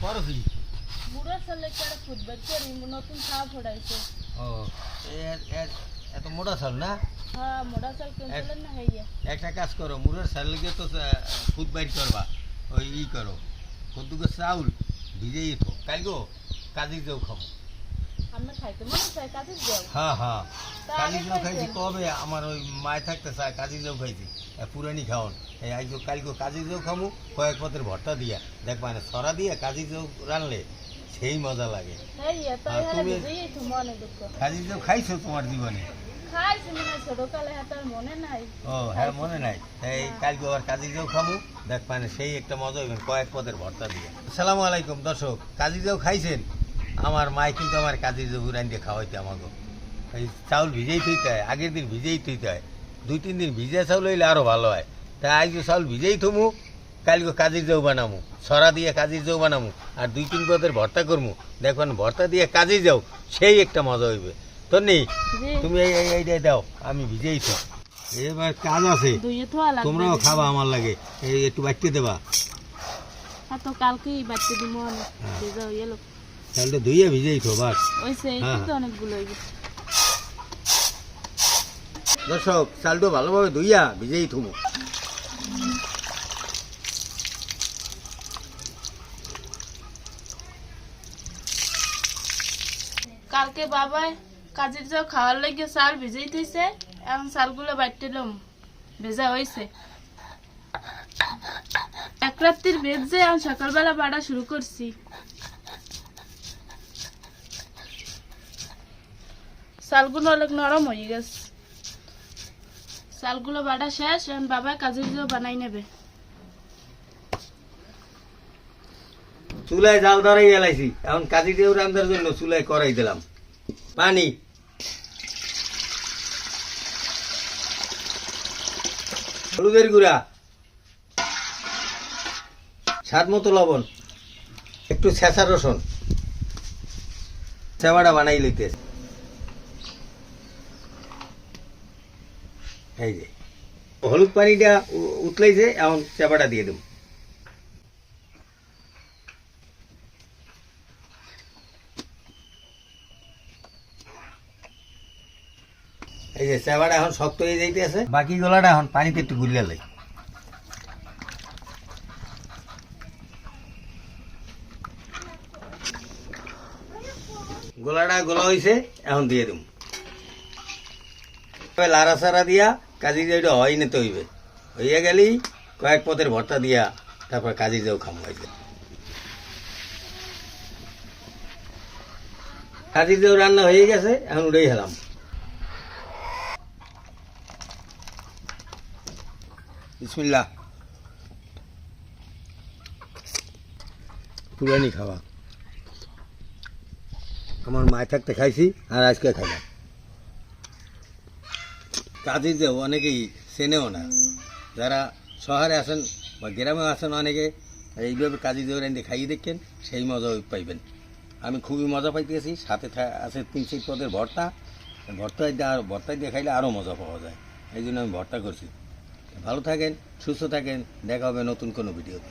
করো কি? বুড়া ছেলে কেন ফুটবে কেরি নতুন খাওয়া ফোড়াইছে। ও এর এর এত মোটা চাল না? হ্যাঁ মোড়া চাল কেন না হইয়া। একটা কাজ করো, মুড়ের চাল লিগে তো খুদ বাইর করবা। ওই করো, কদ্দুকে চাউল ভিজেই তো কালগো কাজি যাও খাবো। আমরা খাইতে মনে চাই কাজে যাও। হ্যাঁ হ্যাঁ, তা কাজি আগে যাও খাইছি খাইছেন? কবে? আমার ওই মায় থাকতে চায় কাজি যাও খাইছি, পুরানি খাওয়ান। এই আজ কালকে কাজি যাও খামু, কয়েক পথের ভর্তা দিয়া দেখবা না, সরা দিয়া কাজি যাও রানলে সেই মজা লাগে। হইয়া তো আর এখানে তুমি- বুঝেই তো মনে দুঃখ। কাজি যাও খাইছো তোমার জীবনে? খাইছি মনে হয় ছোটকালে হাতার মনে নাই। ও হ্যাঁ, মনে নাই। এই কালকে আবার কাজি যাও খামু, দেখ মানে সেই একটা মজা হইবেন কয়েক পদের ভর্তা দিয়ে। আসসালামু আলাইকুম দর্শক, কাজি যাও খাইছেন? আমার মায় কিন্তু আমার কাজি যাও রান দিয়ে খাওয়াইতে আমাকে। এই চাউল ভিজেই থইতে হয়, আগের দিন ভিজেই থইতে হয়, 2-3 দিন ভিজে চাউল হইলে আরও ভালো হয়। তাই আজ চাউল ভিজেই থমু, কালকে কাজির যাও বানামু, সরা দিয়ে কাজির যাও বানামু, আর 2-3 পদের ভর্তা করমু। দেখবেন ভর্তা দিয়ে কাজি যাও সেই একটা মজা হইবে। তো নেই জি তুমি এইটাই দাও, আমি ভিজেই তো। এবার কাজ আছে, দুইয়ে থোয়া লাগবে। তোমরাও খাবা আমার লাগে, এই একটু বাড়তে দেবা। আর তো কালকেই বাচ্চা দিব অনেক ভেজা হয়ে এলো। চালটা ধুইয়া ভিজেই তো বাস। ওইসে হ্যাঁ। তো অনেকগুলো হয়ে গেছে। দর্শক, চালটা ভালোভাবে ধুইয়া ভিজেই থুমু। কালকে বাবাই কাজের যাও খাওয়ার লাগে চাল ভিজেই থইছে, এখন চালগুলো বাটতে লম ভেজা হয়েছে। এক রাত্রির ভেজে এখন সকালবেলা বাড়া শুরু করছি। চালগুলো অনেক নরম হয়ে গেছে। চালগুলো বাটা শেষ, এখন বাবা কাজের যাও বানাই নেবে। চুলায় জাল ধরাই গেলাইছি, এখন কাজি দিয়ে রান্নার জন্য চুলায় করাই দিলাম। পানি, হলুদের গুঁড়া, স্বাদ মতো লবণ, একটু ছেঁচা রসুন, চেবাটা বানাই লইতে। এই যে হলুদ পানিটা উতলাইছে, এখন চেবাটা দিয়ে দেব। এই যে চেবাটা এখন শক্ত হয়ে যাইতে আছে, বাকি গলাটা এখন পানিতে একটু গুলিয়ে লাই। গোলাটা গোলা হয়েছে, এখন দিয়ে দেব। লাড়া সারা দিয়া কাজি যাওটা হয় নিতে হইবে, হইয়া গেলেই কয়েক পদের ভর্তা দিয়া তারপর কাজি যাও খাম হয়েছে। কাজি যাও রান্না হয়ে গেছে, এখন উঠেই হেলাম। বিসমিল্লাহ। পুরানি খাওয়া, আমার মায় থাকতে খাইছি আর আজকে খাইলাম। কাজে যে অনেকেই চেনেও না, যারা শহরে আছেন বা গ্রামে আছেন অনেকে, এইভাবে কাজী দিয়ে রেঁধে খাইয়ে দেখেন, সেই মজা পাইবেন। আমি খুবই মজা পাইতেছি, সাথে আছে 3-4 পদের ভর্তা। ভর্তা দিয়ে খাইলে আরও মজা পাওয়া যায়, এই জন্য আমি ভর্তা করছি। ভালো থাকেন, সুস্থ থাকেন, দেখা হবে নতুন কোনো ভিডিওতে।